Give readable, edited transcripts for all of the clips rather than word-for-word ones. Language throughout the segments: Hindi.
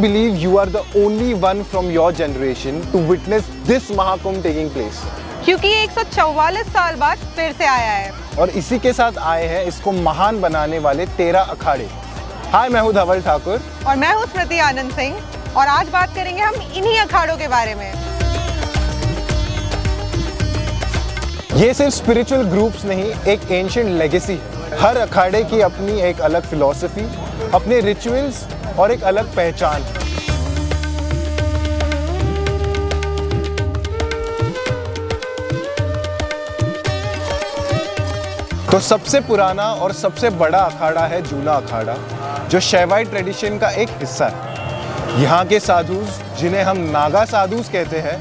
believe you are the only one from your generation to witness this Mahakumbh taking place. क्योंकि ये 144 साल बाद फिर से आया है और इसी के साथ आए हैं इसको महान बनाने वाले 13 अखाड़े। हाय, मैं हूँ धवल ठाकुर और मैं हूँ स्मृति आनंद सिंह और आज बात करेंगे हम इन्हीं अखाड़ों के बारे में। ये सिर्फ स्पिरिचुअल ग्रुप्स नहीं, एक एंशिएंट लेगेसी है। हर अखाड़े की अपनी एक अलग फिलॉसफी, अपने रिचुअल्स और एक अलग पहचान। तो सबसे पुराना और सबसे बड़ा अखाड़ा है जूना अखाड़ा, जो शैवाइट ट्रेडिशन का एक हिस्सा है। यहाँ के साधुस, जिन्हें हम नागा साधुस कहते हैं,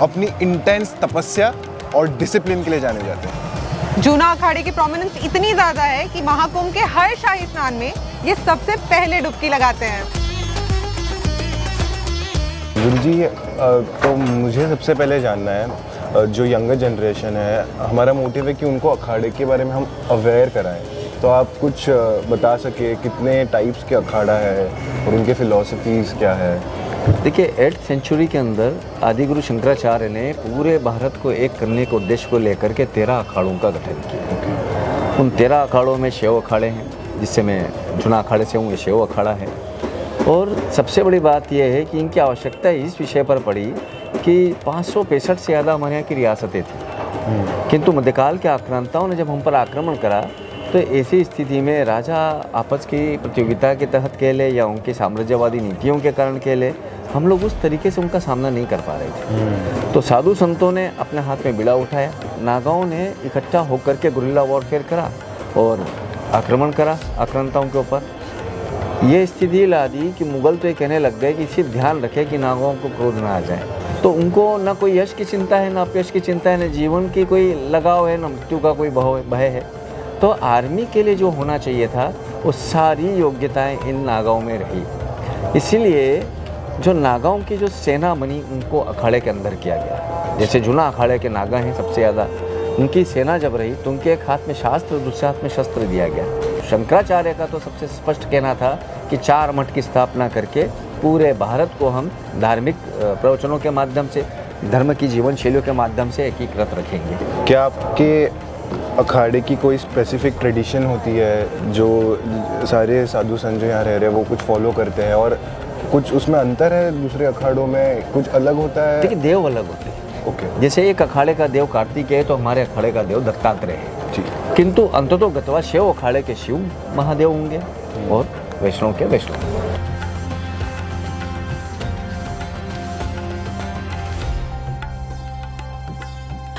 अपनी इंटेंस तपस्या और डिसिप्लिन के लिए जाने जाते हैं। जूना अखाड़े की प्रोमिनेंस इतनी ज्यादा है कि महाकुंभ के हर शाही स्नान में ये सबसे पहले डुबकी लगाते हैं। गुरु जी, तो मुझे सबसे पहले जानना है, जो यंगर जनरेशन है, हमारा मोटिव है कि उनको अखाड़े के बारे में हम अवेयर कराएं। तो आप कुछ बता सके कितने टाइप्स के अखाड़ा है और उनके फिलॉसफीज क्या है? देखिए, 8th सेंचुरी के अंदर आदिगुरु शंकराचार्य ने पूरे भारत को एक करने के उद्देश्य को लेकर के 13 अखाड़ों का गठन किया। उन 13 अखाड़ों में शैव अखाड़े हैं, जिससे मैं जूना अखाड़े से हूँ, ये शैव अखाड़ा है। और सबसे बड़ी बात यह है कि इनकी आवश्यकता इस विषय पर पड़ी कि 565 से ज़्यादा हमारे यहाँ की रियासतें थी, किंतु मध्यकाल के आक्रांताओं ने जब हम पर आक्रमण करा तो ऐसी स्थिति में राजा आपस की प्रतियोगिता के तहत कह ले या उनकी साम्राज्यवादी नीतियों के कारण कह ले, हम लोग उस तरीके से उनका सामना नहीं कर पा रहे थे। तो साधु संतों ने अपने हाथ में बिड़ा उठाया, नागाओं ने इकट्ठा होकर के गुरिल्ला वॉरफेयर करा और आक्रमण करा आक्रांताओं के ऊपर। ये स्थिति ला दी कि मुगल तो ये कहने लग गए कि सिर्फ ध्यान रखे कि नागाओं को क्रोध ना आ जाए। तो उनको ना कोई यश की चिंता है, ना अपयश की चिंता है, ना जीवन की कोई लगाव है, ना मृत्यु का कोई भय है। तो आर्मी के लिए जो होना चाहिए था वो सारी योग्यताएं इन नागाओं में रही। इसीलिए जो नागाओं की जो सेना बनी उनको अखाड़े के अंदर किया गया। जैसे जूना अखाड़े के नागा हैं सबसे ज़्यादा, उनकी सेना जब रही तो उनके एक हाथ में शास्त्र, दूसरे हाथ में शस्त्र दिया गया। शंकराचार्य का तो सबसे स्पष्ट कहना था कि 4 मठ की स्थापना करके पूरे भारत को हम धार्मिक प्रवचनों के माध्यम से, धर्म की जीवन शैलियों के माध्यम से एकीकृत रखेंगे। क्या आपके अखाड़े की कोई स्पेसिफिक ट्रेडिशन होती है जो सारे साधु संत जो यहाँ रह रहे हैं वो कुछ फॉलो करते हैं, और कुछ उसमें अंतर है दूसरे अखाड़ों में, कुछ अलग होता है? देखिए, देव अलग होते हैं। ओके। जैसे एक अखाड़े का देव कार्तिकेय है तो हमारे अखाड़े का देव दत्तात्रेय है। ठीक। किंतु अंततः गतवा शिव अखाड़े के शिव महादेव होंगे और वैष्णव के वैष्णव।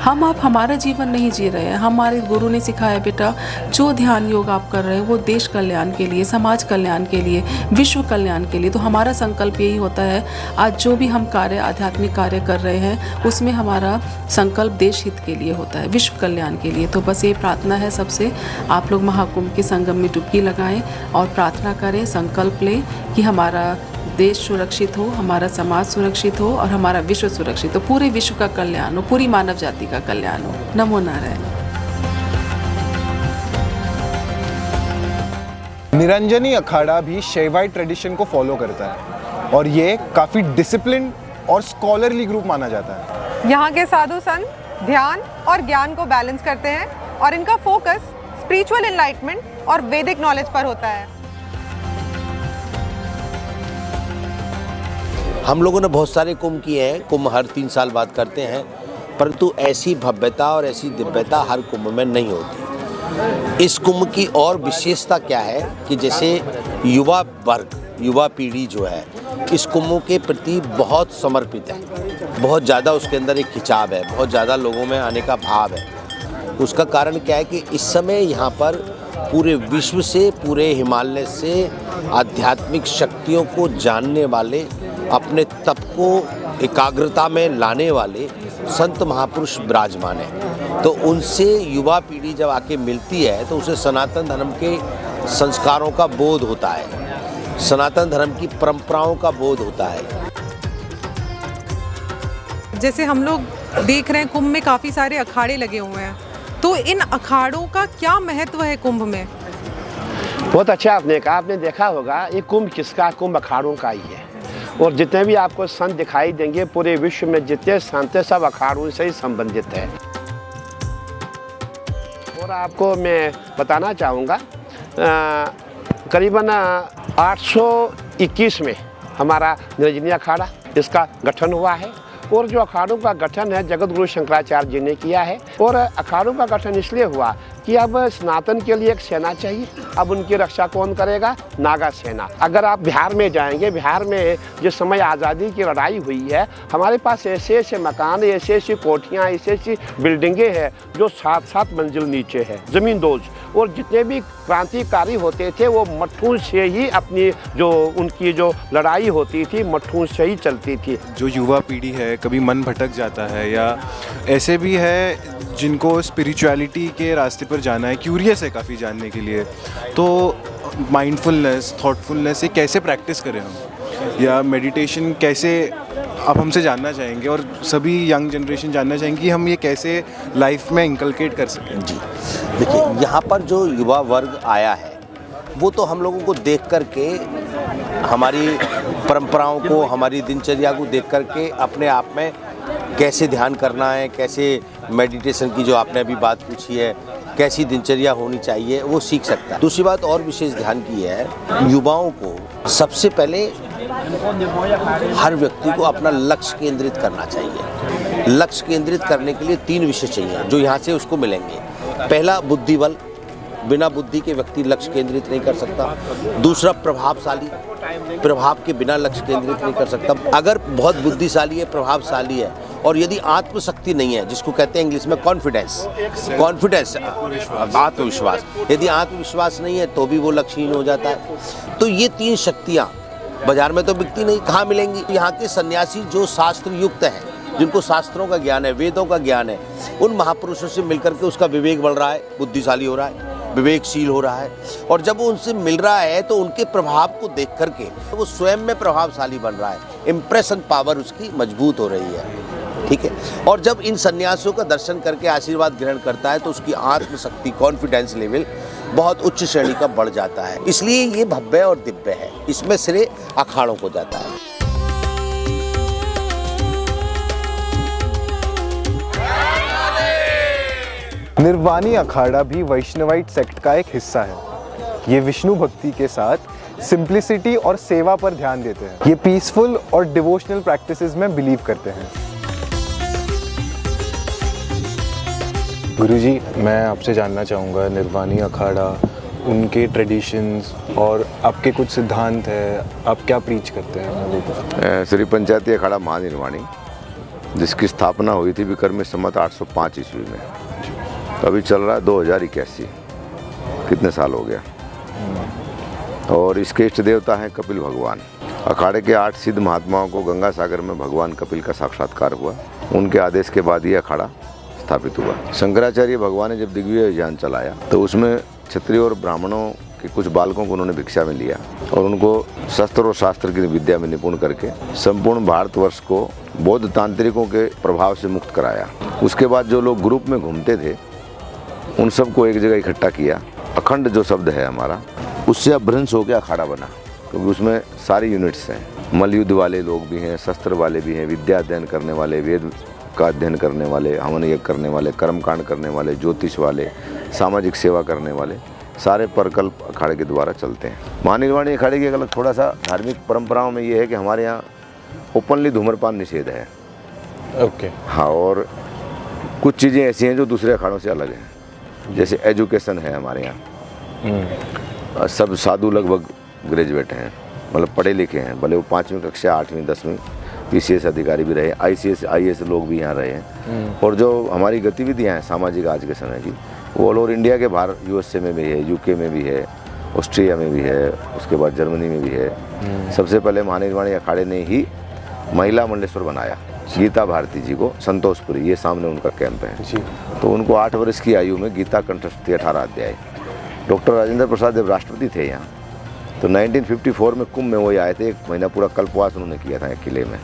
हम आप हमारा जीवन नहीं जी रहे हैं। हमारे गुरु ने सिखाया, बेटा जो ध्यान योग आप कर रहे हैं वो देश कल्याण के लिए, समाज कल्याण के लिए, विश्व कल्याण के लिए। तो हमारा संकल्प यही होता है, आज जो भी हम कार्य, आध्यात्मिक कार्य कर रहे हैं उसमें हमारा संकल्प देश हित के लिए होता है, विश्व कल्याण के लिए। तो बस ये प्रार्थना है सबसे, आप लोग महाकुंभ के संगम में डुबकी लगाएं और प्रार्थना करें, संकल्प लें कि हमारा देश सुरक्षित हो, हमारा समाज सुरक्षित हो और हमारा विश्व सुरक्षित हो, पूरे विश्व का कल्याण हो, पूरी मानव जाति का कल्याण हो। नमो नारायण। निरंजनी अखाड़ा भी शैवाइट ट्रेडिशन को फॉलो करता है और ये काफ़ी डिसिप्लिन और स्कॉलरली ग्रुप माना जाता है। यहाँ के साधु संत ध्यान और ज्ञान को बैलेंस करते हैं और इनका फोकस स्पिरिचुअल एनलाइटमेंट और वैदिक नॉलेज पर होता है। हम लोगों ने बहुत सारे कुंभ किए हैं, कुंभ हर 3 साल बाद करते हैं, परंतु ऐसी भव्यता और ऐसी दिव्यता हर कुंभ में नहीं होती। इस कुंभ की और विशेषता क्या है कि जैसे युवा वर्ग, युवा पीढ़ी जो है इस कुंभ के प्रति बहुत समर्पित है, बहुत ज़्यादा उसके अंदर एक खिंचाव है, बहुत ज़्यादा लोगों में आने का भाव है। उसका कारण क्या है कि इस समय यहाँ पर पूरे विश्व से, पूरे हिमालय से आध्यात्मिक शक्तियों को जानने वाले, अपने तप को एकाग्रता में लाने वाले संत महापुरुष विराजमान हैं। तो उनसे युवा पीढ़ी जब आके मिलती है तो उसे सनातन धर्म के संस्कारों का बोध होता है, सनातन धर्म की परंपराओं का बोध होता है। जैसे हम लोग देख रहे हैं कुंभ में काफ़ी सारे अखाड़े लगे हुए हैं, तो इन अखाड़ों का क्या महत्व है कुंभ में? बहुत अच्छा आपने कहा। आपने देखा होगा ये कुंभ किसका, कुंभ अखाड़ों का ही है। और जितने भी आपको संत दिखाई देंगे पूरे विश्व में जितने संत हैं सब अखाड़ों से ही संबंधित है। और आपको मैं बताना चाहूँगा करीबन 821 में हमारा निरंजनी अखाड़ा इसका गठन हुआ है। और जो अखाड़ों का गठन है जगत गुरु शंकराचार्य जी ने किया है। और अखाड़ों का गठन इसलिए हुआ कि अब सनातन के लिए एक सेना चाहिए। अब उनकी रक्षा कौन करेगा? नागा सेना। अगर आप बिहार में जाएंगे, बिहार में जिस समय आज़ादी की लड़ाई हुई है हमारे पास ऐसे ऐसे मकान, ऐसे ऐसी कोठियाँ, ऐसी ऐसी बिल्डिंगें हैं जो 7-7 मंजिल नीचे है, ज़मींदोज। और जितने भी क्रांतिकारी होते थे वो मट्ठों से ही अपनी जो उनकी जो लड़ाई होती थी मट्ठों से ही चलती थी। जो युवा पीढ़ी है कभी मन भटक जाता है या ऐसे भी है जिनको स्पिरिचुअलिटी के रास्ते पर जाना है, क्यूरियस है काफ़ी जानने के लिए, तो माइंडफुलनेस, थॉटफुलनेस ये कैसे प्रैक्टिस करें हम, या मेडिटेशन कैसे आप हमसे जानना चाहेंगे और सभी यंग जनरेशन जानना चाहेंगे कि हम ये कैसे लाइफ में इंकलकेट कर सकें? जी देखिए, यहाँ पर जो युवा वर्ग आया है वो तो हम लोगों को देख कर के, हमारी परंपराओं को, हमारी दिनचर्या को देख कर के अपने आप में कैसे ध्यान करना है, कैसे मेडिटेशन की जो आपने अभी बात पूछी है, कैसी दिनचर्या होनी चाहिए वो सीख सकता है। दूसरी बात और विशेष ध्यान की है, युवाओं को सबसे पहले हर व्यक्ति को अपना लक्ष्य केंद्रित करना चाहिए। लक्ष्य केंद्रित करने के लिए 3 विषय चाहिए जो यहाँ से उसको मिलेंगे। पहला बुद्धि बल, बिना बुद्धि के व्यक्ति लक्ष्य केंद्रित नहीं कर सकता। दूसरा प्रभावशाली, प्रभाव के बिना लक्ष्य केंद्रित नहीं कर सकता। अगर बहुत बुद्धिशाली है, प्रभावशाली है और यदि आत्मशक्ति नहीं है, जिसको कहते हैं इंग्लिश में कॉन्फिडेंस, आत्मविश्वास, यदि आत्मविश्वास नहीं है तो भी वो लक्ष्यहीन हो जाता है। तो ये 3 शक्तियाँ बाजार में तो बिकती नहीं, कहाँ मिलेंगी? यहाँ के सन्यासी जो शास्त्र युक्त हैं, जिनको शास्त्रों का ज्ञान है, वेदों का ज्ञान है, उन महापुरुषों से मिलकर के उसका विवेक बढ़ रहा है, बुद्धिशाली हो रहा है, विवेकशील हो रहा है। और जब वो उनसे मिल रहा है तो उनके प्रभाव को देख करके वो स्वयं में प्रभावशाली बन रहा है, इम्प्रेशन पावर उसकी मजबूत हो रही है, ठीक है। और जब इन सन्यासियों का दर्शन करके आशीर्वाद ग्रहण करता है तो उसकी आत्मशक्ति, कॉन्फिडेंस लेवल बहुत उच्च श्रेणी का बढ़ जाता है। इसलिए ये भव्य और दिव्य है, इसमें श्रेय अखाड़ों को जाता है। निर्वाणी अखाड़ा भी वैष्णवाइट सेक्ट का एक हिस्सा है। ये विष्णु भक्ति के साथ सिंप्लिसिटी और सेवा पर ध्यान देते हैं। ये पीसफुल और डिवोशनल प्रैक्टिसेस में बिलीव करते हैं। गुरुजी, मैं आपसे जानना चाहूँगा निर्वाणी अखाड़ा, उनके ट्रेडिशंस और आपके कुछ सिद्धांत है, आप क्या प्रीच करते हैं लोगों को? श्री पंचायती अखाड़ा महानिर्वाणी, जिसकी स्थापना हुई थी विक्रमी संवत 805 ईस्वी में, तो अभी चल रहा है 2081, कितने साल हो गया। और इसके इष्ट देवता हैं कपिल भगवान। अखाड़े के 8 सिद्ध महात्माओं को गंगा सागर में भगवान कपिल का साक्षात्कार हुआ, उनके आदेश के बाद ये अखाड़ा स्थापित हुआ। शंकराचार्य भगवान ने जब दिग्विजय अभियान चलाया तो उसमें क्षत्रिय और ब्राह्मणों के कुछ बालकों को उन्होंने भिक्षा में लिया और उनको शस्त्र और शास्त्र की विद्या में निपुण करके संपूर्ण भारतवर्ष को बौद्ध तांत्रिकों के प्रभाव से मुक्त कराया। उसके बाद जो लोग ग्रुप में घूमते थे उन सबको एक जगह इकट्ठा किया। अखंड जो शब्द है हमारा, उससे अपभ्रंश हो गया अखाड़ा बना, क्योंकि उसमें सारी यूनिट्स हैं। मलयुद्ध वाले लोग भी हैं, शस्त्र वाले भी हैं, विद्या अध्ययन करने वाले, वेद का अध्ययन करने वाले, हवन यज्ञ करने वाले, कर्मकांड करने वाले, ज्योतिष वाले, सामाजिक सेवा करने वाले, सारे प्रकल्प अखाड़े के द्वारा चलते हैं। महानिर्वाणी अखाड़े की अलग थोड़ा सा धार्मिक परंपराओं में ये है कि हमारे यहाँ ओपनली धूम्रपान निषेध है। ओके। हाँ, और कुछ चीज़ें ऐसी हैं जो दूसरे अखाड़ों से अलग हैं। जैसे एजुकेशन है हमारे यहाँ, सब साधु लगभग ग्रेजुएट हैं, मतलब पढ़े लिखे हैं, भले वो 5वीं कक्षा, 8वीं, 10वीं PCS अधिकारी भी रहे, ICS IAS लोग भी यहाँ रहे हैं। और जो हमारी गतिविधियाँ हैं सामाजिक आज के समय की, वो ऑल ओवर इंडिया के बाहर USA में भी है, UK में भी है, ऑस्ट्रिया में भी है, उसके बाद जर्मनी में भी है। सबसे पहले महानिर्वाणी अखाड़े ने ही महिला मंडलेश्वर बनाया, गीता भारती जी को, संतोषपुरी, ये सामने उनका कैंप है जी। तो उनको 8 वर्ष की आयु में गीता कंठस्थ थी, 18 अध्याय। डॉक्टर राजेंद्र प्रसाद जब राष्ट्रपति थे यहाँ, तो 1954 में कुंभ में वो आए थे, 1 महीना पूरा कल्पवास उन्होंने किया था एक किले में,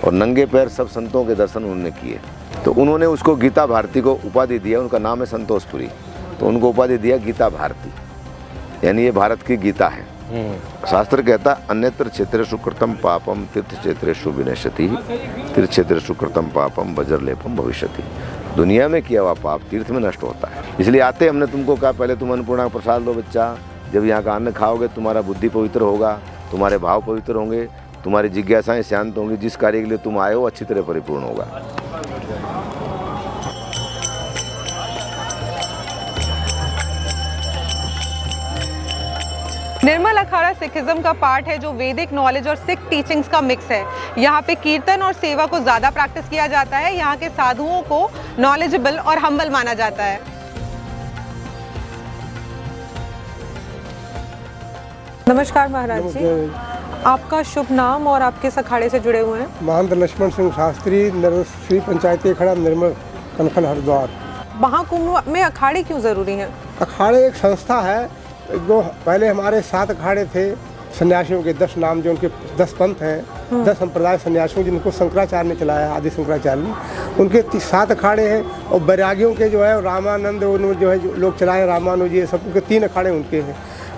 और नंगे पैर सब संतों के दर्शन उन्होंने किए। तो उन्होंने उसको गीता भारती को उपाधि दिया, उनका नाम है संतोषपुरी, तो उनको उपाधि दिया गीता भारती। यानी ये भारत की गीता है। शास्त्र कहता अन्यत्र क्षेत्रेषु कृतं पापम तीर्थ क्षेत्रेषु विनश्यति, तीर्थ क्षेत्रेषु कृतं पापम वज्रलेपम भविष्यति। दुनिया में किया हुआ पाप तीर्थ में नष्ट होता है। इसलिए आते हमने तुमको कहा पहले तुम अन्नपूर्णा का प्रसाद लो बच्चा, जब यहाँ का अन्न खाओगे तुम्हारा बुद्धि पवित्र होगा, तुम्हारे भाव पवित्र होंगे, तुम्हारी जिज्ञासाएं शांत होंगी, जिस कार्य के लिए तुम आए हो अच्छी तरह परिपूर्ण होगा। निर्मल अखाड़ा सिखिज्म का पार्ट है जो वैदिक नॉलेज और सिख टीचिंग्स का मिक्स है। यहाँ पे कीर्तन और सेवा को ज़्यादा प्रैक्टिस किया जाता है। यहाँ के साधुओं को नॉलेजेबल और हम्बल माना जाता है। नमस्कार महाराज जी, आपका शुभ नाम और आप किस अखाड़े से जुड़े हुए हैं? महंत लक्ष्मण सिंह शास्त्री, श्री पंचायती अखाड़ा निर्मल कनखल हरिद्वार। महाकुंभ में अखाड़े क्यों ज़रूरी हैं? अखाड़े एक संस्था है। जो पहले हमारे 7 अखाड़े थे सन्यासियों के, 10 नाम जो उनके 10 पंथ हैं, 10 संप्रदाय सन्यासियों जिनको शंकराचार्य ने चलाया, आदि शंकराचार्य ने, उनके 7 अखाड़े हैं। और बैरागियों के जो है रामानंद जो है जो लोग चलाए, रामानुज, ये सब के 3 अखाड़े उनके हैं।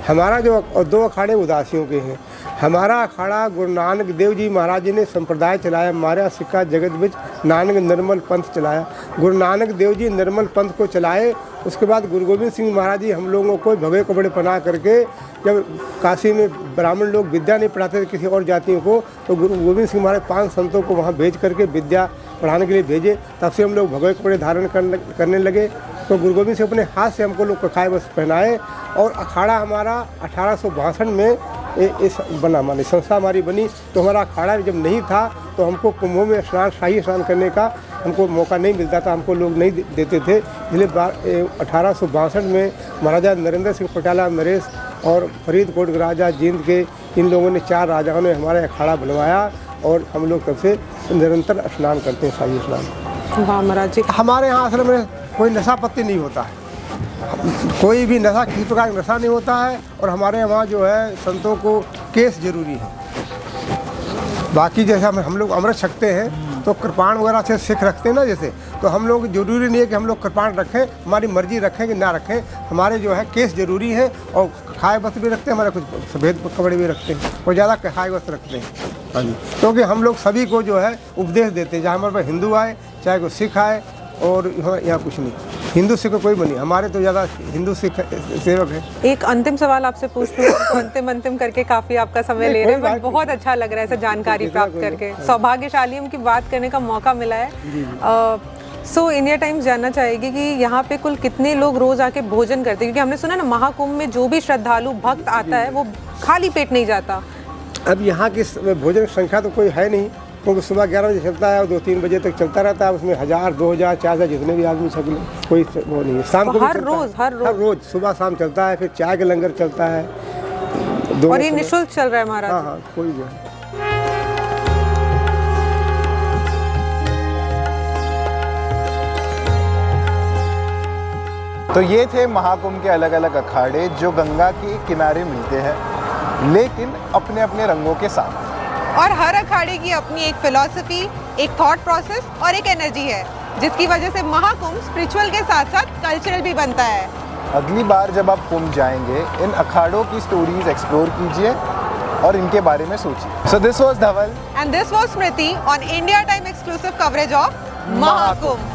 हमारा जो 2 अखाड़े उदासियों के हैं। हमारा अखाड़ा गुरु नानक देव जी महाराज जी ने संप्रदाय चलाया, मारा सिक्का जगत बिच नानक निर्मल पंथ चलाया। गुरु नानक देव जी निर्मल पंथ को चलाए। उसके बाद गुरु गोविंद सिंह महाराज जी हम लोगों को भगवे कपड़े पहना करके, जब काशी में ब्राह्मण लोग विद्या नहीं पढ़ाते थे किसी और जातियों को, तो गुरु गोविंद सिंह महाराज 5 संतों को वहाँ भेज करके विद्या पढ़ाने के लिए भेजे। तब से हम लोग भगवे कपड़े धारण करने लगे। तो गुरु गोविंद सिंह अपने हाथ से हमको लोग कखाए बस पहनाए। और अखाड़ा हमारा 1862 में इस बना, मानी संस्था हमारी बनी। तो हमारा अखाड़ा जब नहीं था तो हमको कुंभों में स्नान, शाही स्नान करने का हमको मौका नहीं मिलता था, हमको लोग नहीं देते थे। इसलिए 1862 में महाराजा नरेंद्र सिंह पटियाला नरेश और फरीदकोट राजा जींद के, इन लोगों ने 4 राजाओं ने हमारा अखाड़ा बनवाया। और हम लोग तब से निरंतर स्नान करते हैं, शाही स्नान। वाह महाराज जी। हमारे यहाँ असल में कोई नशा पत्ती नहीं होता है, कोई भी नशा, किसी प्रकार का नशा नहीं होता है। और हमारे यहाँ जो है संतों को केस जरूरी है। बाकी जैसे हम लोग अमृत छकते हैं तो कृपाण वगैरह से सिख रखते हैं ना, जैसे, तो हम लोग जरूरी नहीं है कि हम लोग कृपाण रखें, हमारी मर्जी रखें कि ना रखें। हमारे जो है केस जरूरी है। और खाए वस्त्र भी रखते हैं, हमारे कुछ सफ़ेद कपड़े भी रखते हैं और ज़्यादा खाए वस्त्र रखते हैं। हाँ जी, क्योंकि हम लोग सभी को जो है उपदेश देते हैं, चाहे हमारे पास हिंदू आए चाहे कोई सिख आए। और यहाँ कुछ नहीं, हिंदू सिख कोई बनी, हमारे तो ज़्यादा हिंदू सिख सेवक है। एक अंतिम सवाल आपसे पूछती हूँ। अंतिम करके काफ़ी आपका समय ले रहे हैं, बट बहुत अच्छा लग रहा है ऐसे जानकारी प्राप्त करके। सौभाग्यशाली हम की बात करने का मौका मिला है। सो इंडिया टाइम्स जानना चाहेगी कि यहाँ पे कुल कितने लोग रोज़ आके भोजन करते हैं? क्योंकि हमने सुना ना महाकुंभ में जो भी श्रद्धालु भक्त आता है वो खाली पेट नहीं जाता। अब यहाँ की भोजन संख्या तो कोई है नहीं, क्योंकि सुबह 11 बजे चलता है और 2-3 बजे तक चलता रहता है। उसमें 1000, 2000, 4000 जितने भी आदमी छक लें, कोई वो नहीं है। शाम को हर रोज सुबह शाम चलता है। फिर चाय का लंगर चलता है। और ये निःशुल्क चल रहा है महाराज? हाँ, कोई जो है। तो ये थे महाकुंभ के अलग अलग अखाड़े जो गंगा के किनारे मिलते हैं, लेकिन अपने अपने रंगों के साथ। और हर अखाड़े की अपनी एक फिलॉसफी, एक थॉट प्रोसेस और एक एनर्जी है, जिसकी वजह से महाकुंभ स्पिरिचुअल के साथ साथ कल्चरल भी बनता है। अगली बार जब आप कुंभ जाएंगे, इन अखाड़ों की स्टोरीज एक्सप्लोर कीजिए और इनके बारे में सोचिए। So this was Dhawal and this was Smriti on India time exclusive coverage of Mahakumbh.